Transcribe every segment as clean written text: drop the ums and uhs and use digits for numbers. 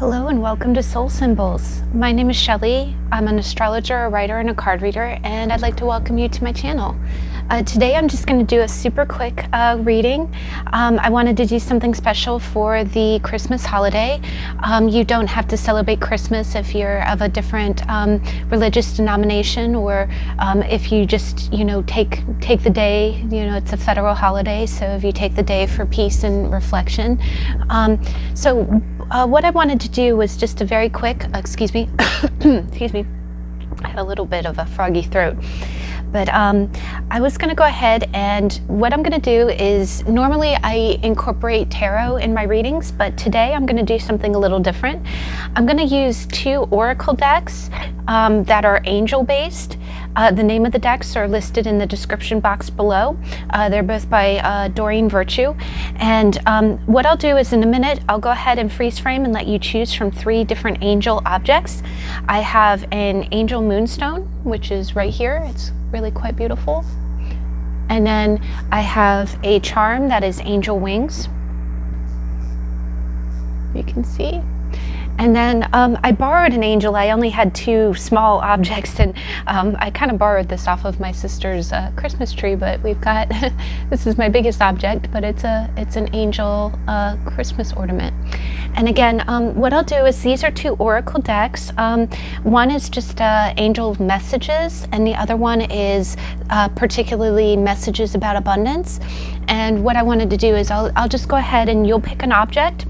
Hello and welcome to Soul Symbols. My name is Shelley. I'm an astrologer, a writer, and a card reader, and I'd like to welcome you to my channel. Today I'm just going to do a super quick reading. I wanted to do something special for the Christmas holiday. You don't have to celebrate Christmas if you're of a different religious denomination, or if you just, take the day. It's a federal holiday, so if you take the day for peace and reflection. What I wanted to do was just a very quick, excuse me, I had a little bit of a froggy throat. But I was going to go ahead, and what I'm going to do is, normally I incorporate tarot in my readings, but today I'm going to do something a little different. I'm going to use two oracle decks that are angel based. The name of the decks are listed in the description box below. They're both by Doreen Virtue. And what I'll do is, in a minute, I'll go ahead and freeze frame and let you choose from 3 different angel objects. I have an angel moonstone, which is right here. It's really quite beautiful. And then I have a charm that is angel wings. You can see. And then I borrowed an angel. I only had 2 small objects, and I kind of borrowed this off of my sister's Christmas tree, but we've got, this is my biggest object, but it's an angel Christmas ornament. And again, what I'll do is, these are 2 oracle decks. One is just angel messages, and the other one is particularly messages about abundance. And what I wanted to do is, I'll just go ahead and you'll pick an object.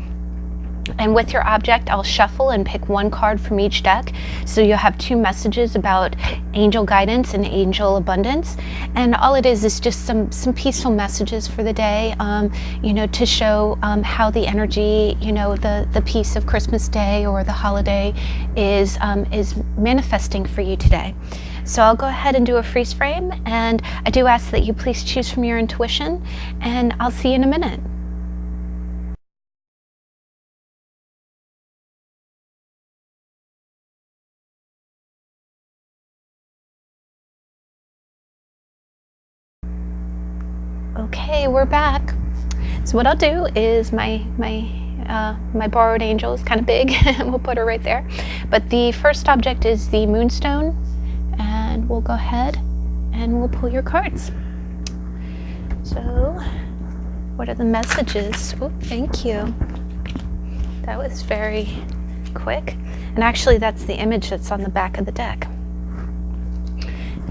And with your object, I'll shuffle and pick 1 card from each deck. So you'll have 2 messages about angel guidance and angel abundance. And all it is just some peaceful messages for the day, to show how the energy, the peace of Christmas Day or the holiday is manifesting for you today. So I'll go ahead and do a freeze frame. And I do ask that you please choose from your intuition. And I'll see you in a minute. Okay, we're back. So what I'll do is, my borrowed angel is kind of big. We'll put her right there. But the first object is the moonstone, and we'll go ahead and we'll pull your cards. So, what are the messages? Oh, thank you. That was very quick. And actually, that's the image that's on the back of the deck.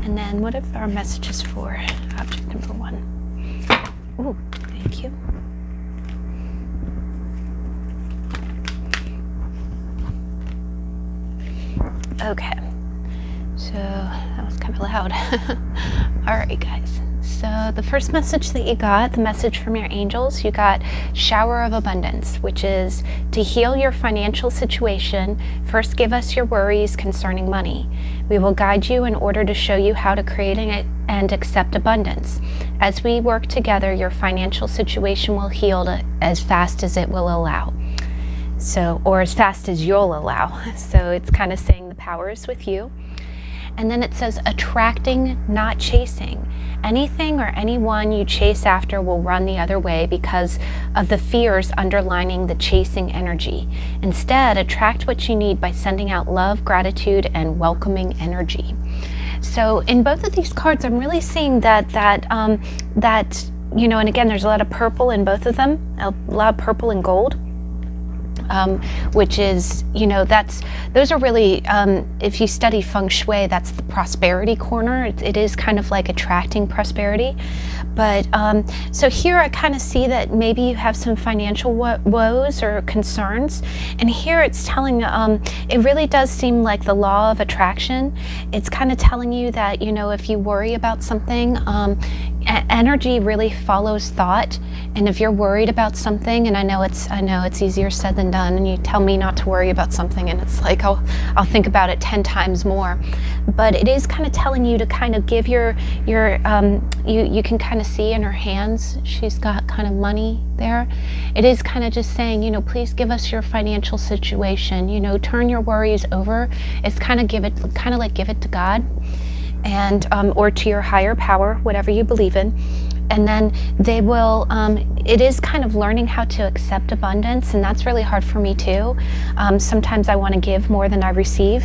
And then, what are our messages for object number 1? Oh, thank you. Okay, so that was kind of loud. All right, guys. So the first message that you got, the message from your angels, you got shower of abundance, which is to heal your financial situation. First, give us your worries concerning money. We will guide you in order to show you how to create and accept abundance. As we work together, your financial situation will heal as fast as it will allow. So, or as fast as you'll allow. So it's kind of saying the power is with you. And then it says attracting, not chasing. Anything or anyone you chase after will run the other way because of the fears underlining the chasing energy. Instead, attract what you need by sending out love, gratitude, and welcoming energy. So in both of these cards, I'm really seeing that and again, there's a lot of purple in both of them, a lot of purple and gold. Which is, those are really, if you study feng shui, that's the prosperity corner. It is kind of like attracting prosperity. But so here I kind of see that maybe you have some financial woes or concerns. And here it's telling, it really does seem like the law of attraction. It's kind of telling you that, if you worry about something, energy really follows thought. And if you're worried about something, and I know it's easier said than done, and you tell me not to worry about something, and it's like I'll think about it 10 times more. But it is kind of telling you to kind of give you can kind of see in her hands, she's got kind of money there. It is kind of just saying, please give us your financial situation, turn your worries over. It's kind of like give it to God, and or to your higher power, whatever you believe in. and then they will, it is kind of learning how to accept abundance, and that's really hard for me too. Sometimes I want to give more than I receive.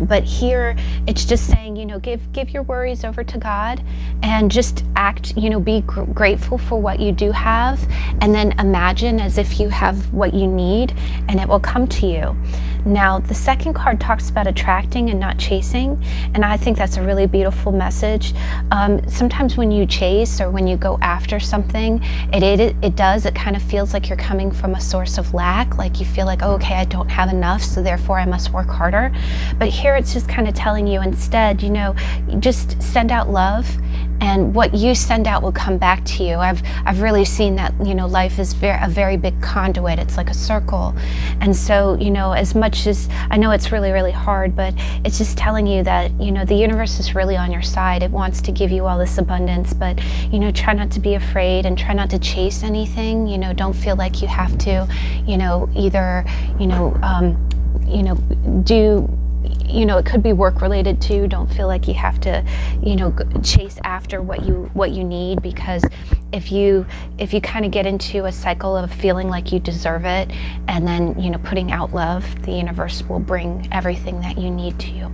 But here it's just saying, give your worries over to God and just act, be grateful for what you do have, and then imagine as if you have what you need and it will come to you. Now, the second card talks about attracting and not chasing, and I think that's a really beautiful message. Sometimes when you chase or when you go after something, it kind of feels like you're coming from a source of lack, like you feel like, oh, okay, I don't have enough, so therefore I must work harder. But here it's just kind of telling you instead, just send out love, and what you send out will come back to you. I've really seen that, life is a very big conduit. It's like a circle. And so, as much as I know it's really, really hard, but it's just telling you that, the universe is really on your side. It wants to give you all this abundance, but, try not to be afraid and try not to chase anything. Don't feel like you have to, either, do, it could be work related too. Don't feel like you have to, chase after what you need, because if you kind of get into a cycle of feeling like you deserve it and then, putting out love, the universe will bring everything that you need to you.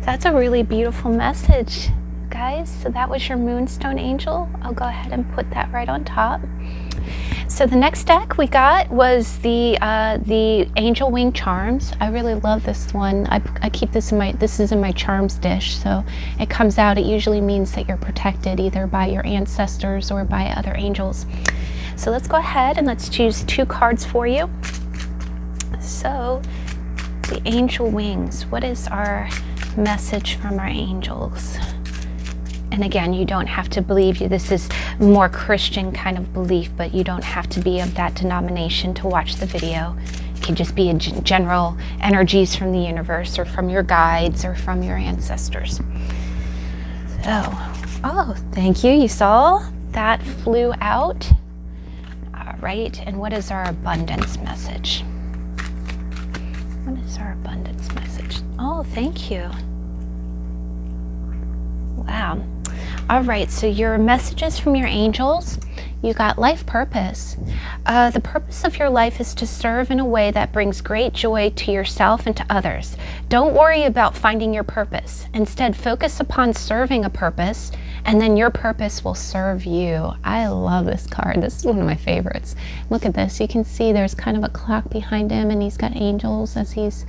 So that's a really beautiful message, guys. So that was your Moonstone Angel. I'll go ahead and put that right on top. So the next deck we got was the Angel Wing Charms. I really love this one. I keep this this is in my charms dish. So it comes out, it usually means that you're protected either by your ancestors or by other angels. So let's go ahead and let's choose 2 cards for you. So the Angel Wings, what is our message from our angels? And again, you don't have to believe this is more Christian kind of belief, but you don't have to be of that denomination to watch the video. It can just be general energies from the universe or from your guides or from your ancestors. So, oh, thank you. You saw that flew out. All right, and what is our abundance message? What is our abundance message? Oh, thank you. Wow. All right, so your messages from your angels, you got life purpose. The purpose of your life is to serve in a way that brings great joy to yourself and to others. Don't worry about finding your purpose. Instead, focus upon serving a purpose, and then your purpose will serve you. I love this card. This is one of my favorites. Look at this. You can see there's kind of a clock behind him, and he's got angels as he's,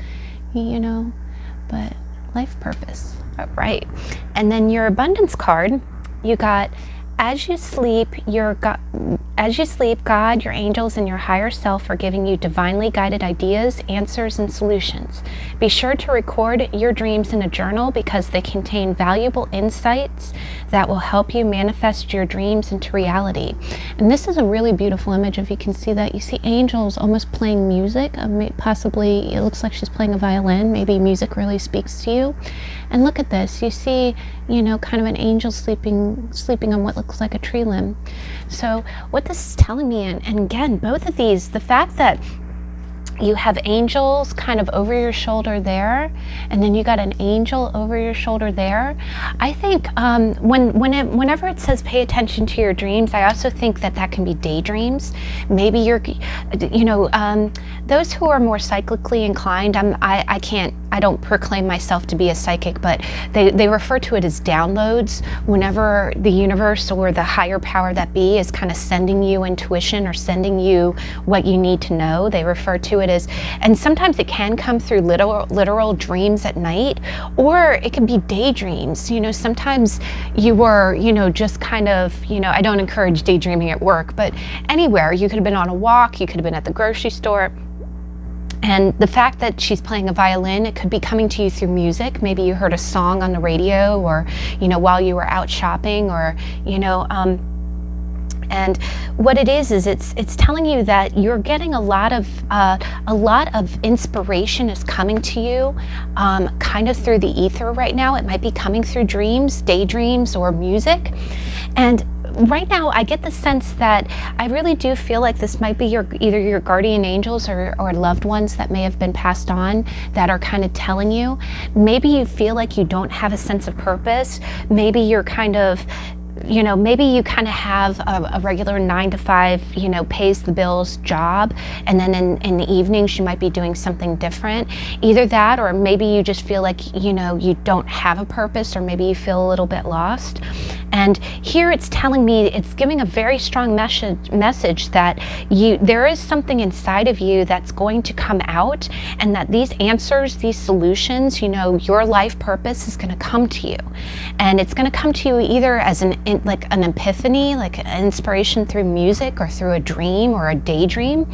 but life purpose. All right. And then your abundance card, you got, as you sleep, God, your angels, and your higher self are giving you divinely guided ideas, answers, and solutions. Be sure to record your dreams in a journal because they contain valuable insights that will help you manifest your dreams into reality. And this is a really beautiful image. If you can see that, you see angels almost playing music. Possibly, it looks like she's playing a violin. Maybe music really speaks to you. And look at this. You see, kind of an angel sleeping on what looks like a tree limb. So what this is telling me, and again, both of these, the fact that you have angels kind of over your shoulder there, and then you got an angel over your shoulder there. I think whenever it says pay attention to your dreams, I also think that can be daydreams. Maybe you're, those who are more psychically inclined, I don't proclaim myself to be a psychic, but they refer to it as downloads. Whenever the universe or the higher power that be is kind of sending you intuition or sending you what you need to know, they refer to it as, and sometimes it can come through literal dreams at night, or it can be daydreams. Sometimes you were, just kind of, I don't encourage daydreaming at work, but anywhere. You could have been on a walk, you could have been at the grocery store. And the fact that she's playing a violin, it could be coming to you through music. Maybe you heard a song on the radio, or, while you were out shopping, or, and what it is it's telling you that you're getting a lot of inspiration is coming to you, kind of through the ether right now. It might be coming through dreams, daydreams, or music. And right now, I get the sense that I really do feel like this might be either your guardian angels or loved ones that may have been passed on that are kind of telling you. Maybe you feel like you don't have a sense of purpose. Maybe you're kind of you know, maybe you kind of have a regular 9 to 5, you know, pays the bills job, and then in the evenings you might be doing something different. Either that, or maybe you just feel like, you know, you don't have a purpose, or maybe you feel a little bit lost. And here it's telling me, it's giving a very strong message that there is something inside of you that's going to come out, and that these answers, these solutions, you know, your life purpose is going to come to you. And it's going to come to you either as an epiphany, like an inspiration through music, or through a dream or a daydream.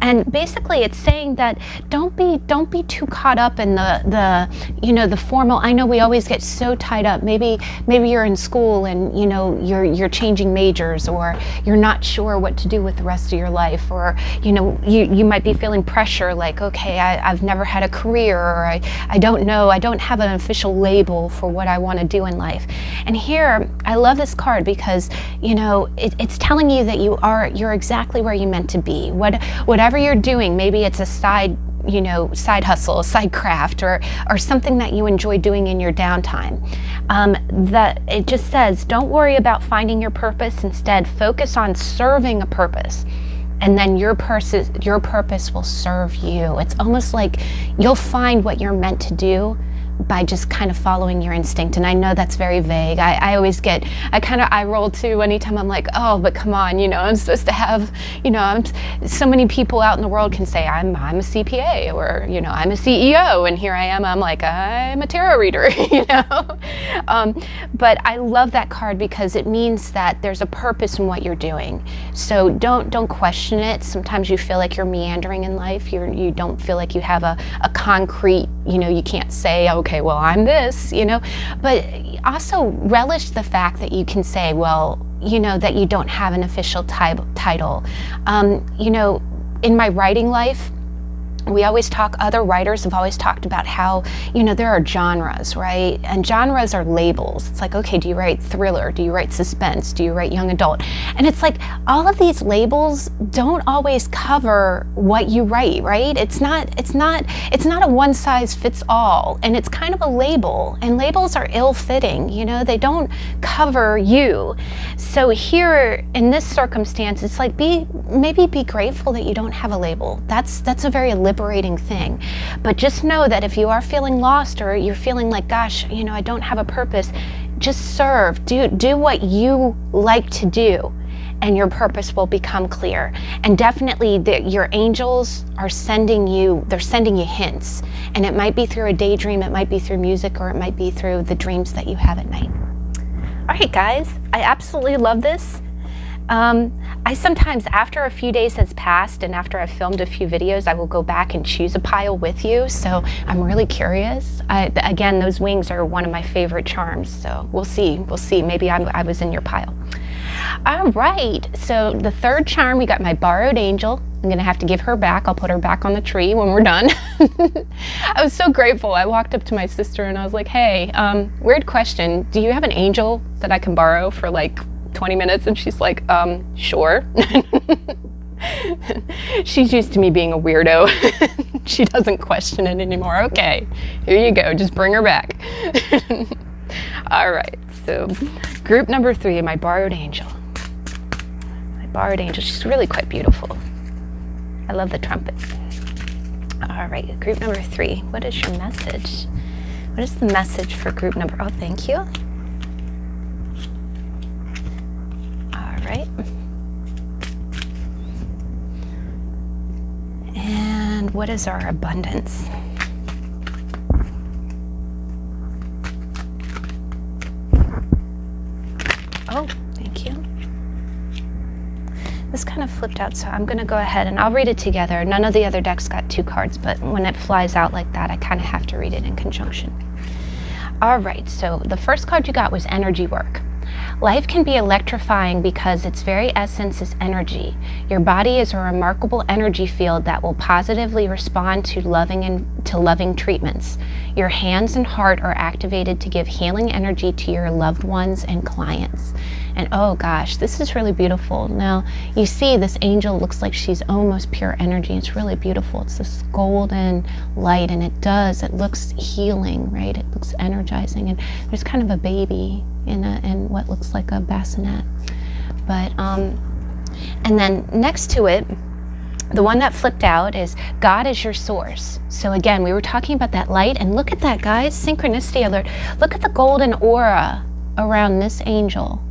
And basically it's saying that don't be too caught up in the you know, the formal. I know we always get so tied up. Maybe you're in school and, you know, you're changing majors, or you're not sure what to do with the rest of your life, or, you know, you might be feeling pressure, like, okay, I've never had a career, or I don't know, I don't have an official label for what I want to do in life. And here, I love this card because, you know, it's telling you that you're exactly where you're meant to be. Whatever you're doing, maybe it's a side hustle, a side craft, or something that you enjoy doing in your downtime. That it just says, don't worry about finding your purpose. Instead, focus on serving a purpose. And then your purpose will serve you. It's almost like you'll find what you're meant to do by just kind of following your instinct. And I know that's very vague. I always get, I roll too anytime I'm like, oh, but come on, you know, I'm supposed to have, you know, so many people out in the world can say I'm a CPA, or, you know, I'm a CEO, and here I am, I'm like, I'm a tarot reader, you know. But I love that card because it means that there's a purpose in what you're doing. So don't question it. Sometimes you feel like you're meandering in life. You don't feel like you have a concrete, you know, you can't say, okay, well, I'm this, you know, but also relish the fact that you can say, well, you know, that you don't have an official title. You know, in my writing life, other writers have always talked about how, you know, there are genres, right? And genres are labels. It's like, okay, do you write thriller? Do you write suspense? Do you write young adult? And it's like, all of these labels don't always cover what you write, right? It's not a one size fits all, and it's kind of a label, and labels are ill-fitting, you know, they don't cover you. So here in this circumstance, it's like, maybe be grateful that you don't have a label. That's a very liberating thing. But just know that if you are feeling lost, or you're feeling like, gosh, you know, I don't have a purpose, just serve, do what you like to do, and your purpose will become clear. And definitely your angels are sending you hints, and it might be through a daydream, it might be through music, or it might be through the dreams that you have at night. All right, guys, I absolutely love this. I sometimes, after a few days has passed and after I've filmed a few videos, I will go back and choose a pile with you. So I'm really curious. Again, those wings are one of my favorite charms. So we'll see. Maybe I was in your pile. All right. So the third charm, we got my borrowed angel. I'm going to have to give her back. I'll put her back on the tree when we're done. I was so grateful. I walked up to my sister and I was like, hey, weird question. Do you have an angel that I can borrow for like 20 minutes? And she's like, sure. She's used to me being a weirdo. She doesn't question it anymore. Okay, here you go. Just bring her back. All right, so group number 3, my borrowed angel. My borrowed angel, she's really quite beautiful. I love the trumpet. All right, group number 3. What is your message? What is the message for group number? Oh, thank you. Right. And what is our abundance? Oh, thank you. This kind of flipped out, so I'm going to go ahead and I'll read it together. None of the other decks got 2 cards, but when it flies out like that, I kind of have to read it in conjunction. All right, so the first card you got was energy work. Life can be electrifying because its very essence is energy. Your body is a remarkable energy field that will positively respond to loving treatments. Your hands and heart are activated to give healing energy to your loved ones and clients. And oh gosh, this is really beautiful. Now, you see this angel looks like she's almost pure energy. It's really beautiful. It's this golden light, and it looks healing, right? It looks energizing, and there's kind of a baby in what looks like a bassinet. But and then next to it, the one that flipped out is God is your source. So again, we were talking about that light, and look at that, guys, synchronicity alert. Look at the golden aura around this angel.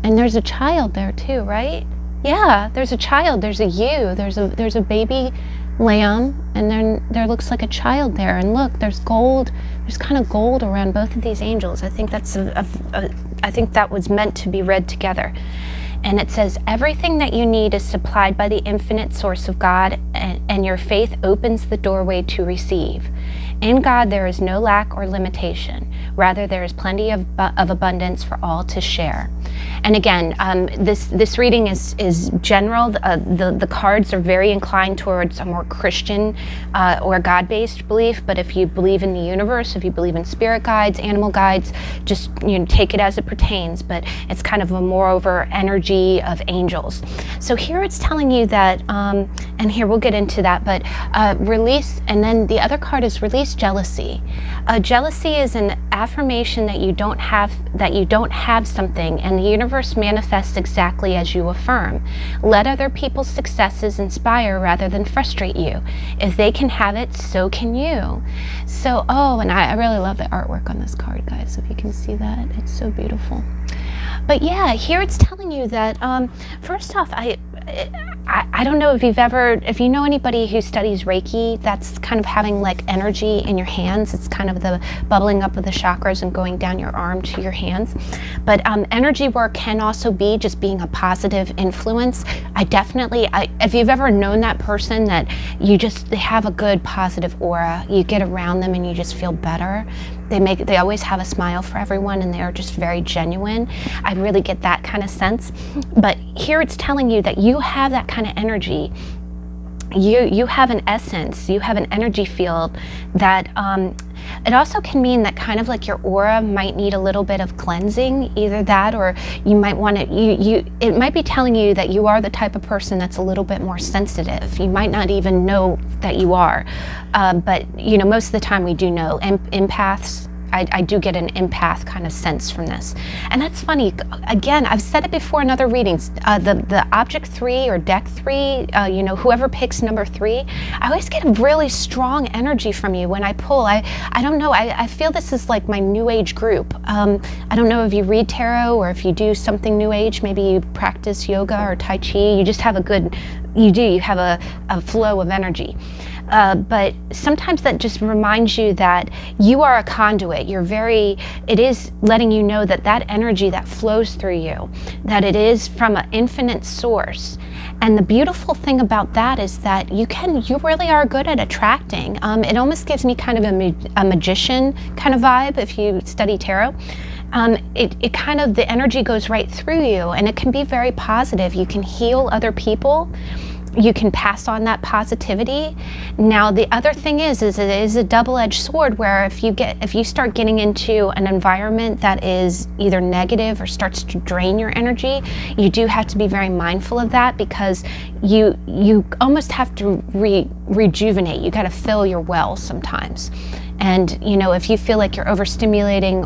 And there's a child there too, right? Yeah, there's a child, there's a ewe, there's a baby lamb, and then there looks like a child there. And look, there's gold, there's kind of gold around both of these angels. I think that's I think that was meant to be read together. And it says, everything that you need is supplied by the infinite source of God, and your faith opens the doorway to receive. In God, there is no lack or limitation. Rather, there is plenty of abundance for all to share. And again, this reading is general. The cards are very inclined towards a more Christian or God-based belief. But if you believe in the universe, if you believe in spirit guides, animal guides, just take it as it pertains. But it's kind of a moreover energy of angels. So here it's telling you that, and here we'll get into that. But release, and then the other card is release jealousy. Jealousy is an affirmation that you don't have something, and the universe manifests exactly as you affirm. Let other people's successes inspire rather than frustrate you. If they can have it, so can you. So, and I really love the artwork on this card, guys. If you can see that, it's so beautiful. But yeah, here it's telling you that, first off, I don't know if you know anybody who studies Reiki, that's kind of having like energy in your hands. It's kind of the bubbling up of the chakras and going down your arm to your hands. But energy work can also be just being a positive influence. If you've ever known that person that they have a good positive aura, you get around them and you just feel better. They always have a smile for everyone, and they are just very genuine. I really get that kind of sense. But here it's telling you that you have that kind of energy. You have an essence, you have an energy field that it also can mean that kind of like your aura might need a little bit of cleansing, either that, or you might want to, it might be telling you that you are the type of person that's a little bit more sensitive. You might not even know that you are, but most of the time we do know. Empaths, I do get an empath kind of sense from this. And that's funny. Again, I've said it before in other readings. The object 3 or deck 3, whoever picks number 3, I always get a really strong energy from you when I pull. I don't know. I feel this is like my New Age group. I don't know if you read tarot or if you do something New Age. Maybe you practice yoga or Tai Chi. You just have you have a flow of energy. But sometimes that just reminds you that you are a conduit. It is letting you know that energy that flows through you, that it is from an infinite source. And the beautiful thing about that is that you really are good at attracting. It almost gives me kind of a magician kind of vibe if you study tarot. It kind of, the energy goes right through you, and it can be very positive. You can heal other people. You can pass on that positivity. Now, the other thing is it is a double-edged sword, where if you start getting into an environment that is either negative or starts to drain your energy, you do have to be very mindful of that, because you almost have to rejuvenate. You got to fill your well sometimes. And if you feel like you're overstimulated,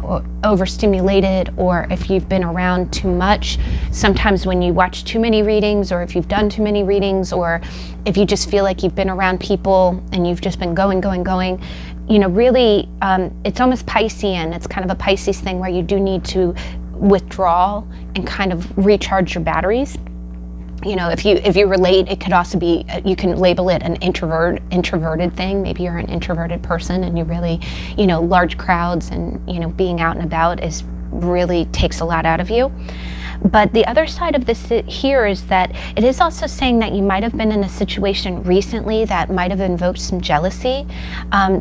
or if you've been around too much, sometimes when you watch too many readings, or if you've done too many readings, or if you just feel like you've been around people and you've just been going, really, it's almost Piscean. It's kind of a Pisces thing where you do need to withdraw and kind of recharge your batteries. If you relate, it could also be, you can label it an introverted thing. Maybe you're an introverted person and you really, large crowds and, being out and about really takes a lot out of you. But the other side of this here is that it is also saying that you might have been in a situation recently that might have invoked some jealousy.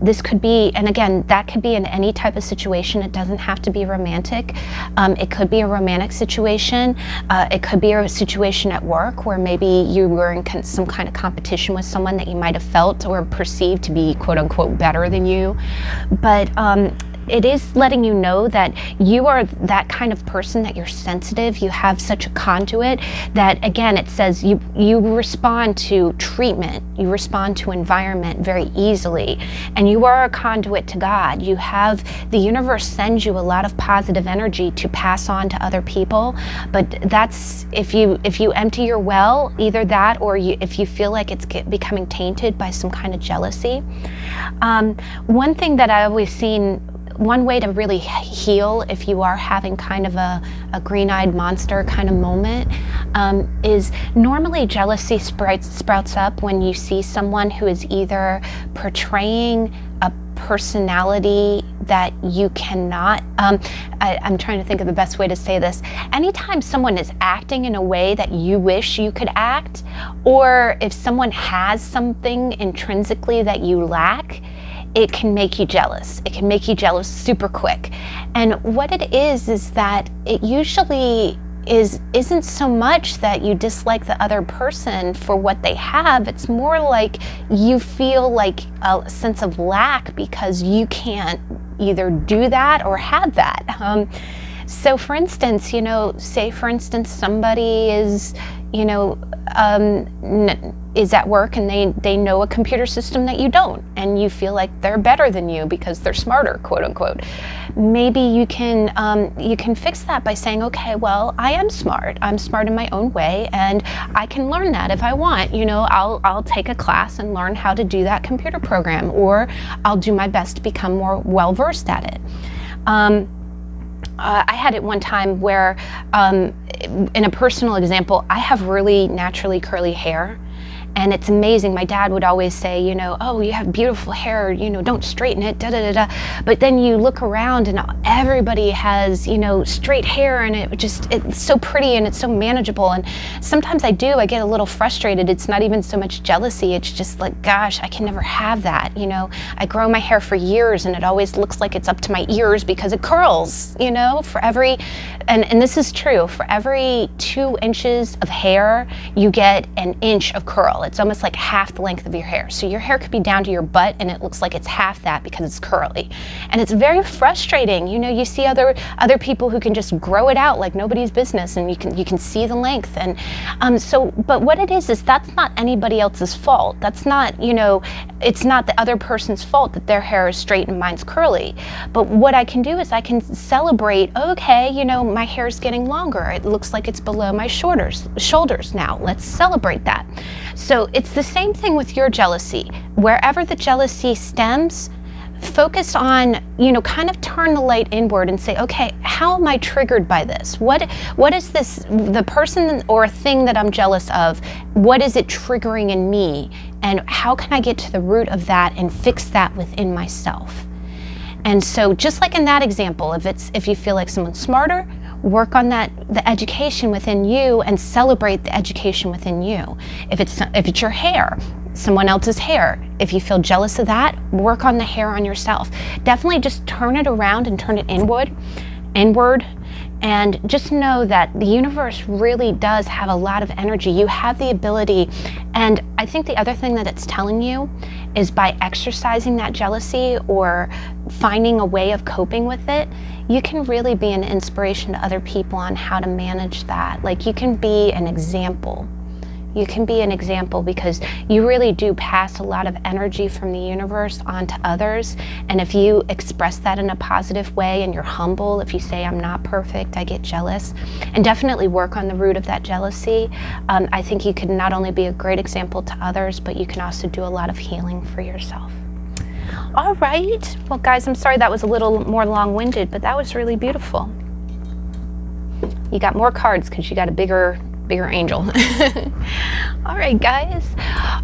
This could be, and again, that could be in any type of situation. It doesn't have to be romantic. It could be a romantic situation. It could be a situation at work where maybe you were in some kind of competition with someone that you might have felt or perceived to be quote unquote better than you. But it is letting you know that you are that kind of person, that you're sensitive, you have such a conduit that, again, it says you respond to treatment, you respond to environment very easily, and you are a conduit to God. You have, the universe sends you a lot of positive energy to pass on to other people, but that's, if you empty your well, either that or if you feel like it's becoming tainted by some kind of jealousy. One thing that I always seen, one way to really heal if you are having kind of a green-eyed monster kind of moment, is normally jealousy sprouts up when you see someone who is either portraying a personality that you cannot, I'm trying to think of the best way to say this. Anytime someone is acting in a way that you wish you could act, or if someone has something intrinsically that you lack, it can make you jealous. It can make you jealous super quick. And what it is that it usually isn't so much that you dislike the other person for what they have. It's more like you feel like a sense of lack because you can't either do that or have that. So for instance, say for instance somebody is, is at work and they know a computer system that you don't, and you feel like they're better than you because they're smarter, quote unquote. Maybe you can fix that by saying, okay, well, I am smart. I'm smart in my own way, and I can learn that if I want. I'll take a class and learn how to do that computer program, or I'll do my best to become more well-versed at it. I had it one time where, in a personal example, I have really naturally curly hair. And it's amazing. My dad would always say, oh, you have beautiful hair, don't straighten it, da da da da. But then you look around and everybody has, straight hair, and it's so pretty and it's so manageable. And sometimes I get a little frustrated. It's not even so much jealousy. It's just like, gosh, I can never have that. I grow my hair for years and it always looks like it's up to my ears because it curls, for every, and this is true, for every 2 inches of hair, you get an inch of curl. It's almost like half the length of your hair. So your hair could be down to your butt and it looks like it's half that because it's curly. And it's very frustrating. You see other people who can just grow it out like nobody's business, and you can see the length. And but what it is that's not anybody else's fault. That's not, it's not the other person's fault that their hair is straight and mine's curly. But what I can do is I can celebrate, okay, my hair is getting longer. It looks like it's below my shoulders now. Let's celebrate that. So it's the same thing with your jealousy. Wherever the jealousy stems, focus on, kind of turn the light inward and say, okay, how am I triggered by this? What is this, the person or thing that I'm jealous of, what is it triggering in me? And how can I get to the root of that and fix that within myself? And so just like in that example, if you feel like someone's smarter, work on the education within you and celebrate the education within you. If it's your hair, someone else's hair, if you feel jealous of that, work on the hair on yourself. Definitely just turn it around and turn it inward, and just know that the universe really does have a lot of energy. You have the ability, and I think the other thing that it's telling you is by exercising that jealousy or finding a way of coping with it, you can really be an inspiration to other people on how to manage that. Like, you can be an example. You can be an example because you really do pass a lot of energy from the universe onto others. And if you express that in a positive way and you're humble, if you say, I'm not perfect, I get jealous, and definitely work on the root of that jealousy, I think you can not only be a great example to others, but you can also do a lot of healing for yourself. All right. Well, guys, I'm sorry that was a little more long-winded, but that was really beautiful. You got more cards because you got a bigger angel. All right, guys.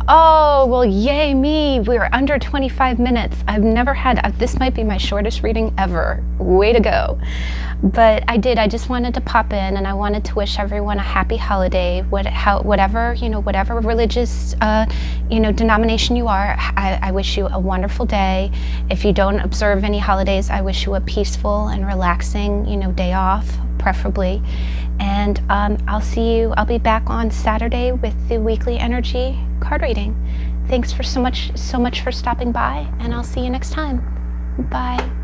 Oh, well, yay me. We're under 25 minutes. I've never had, this might be my shortest reading ever. Way to go. But I just wanted to pop in, and I wanted to wish everyone a happy holiday. Whatever religious, denomination you are, I wish you a wonderful day. If you don't observe any holidays, I wish you a peaceful and relaxing, day off, preferably. And I'll be back on Saturday with the weekly energy card reading. Thanks for so much for stopping by, and I'll see you next time. Bye.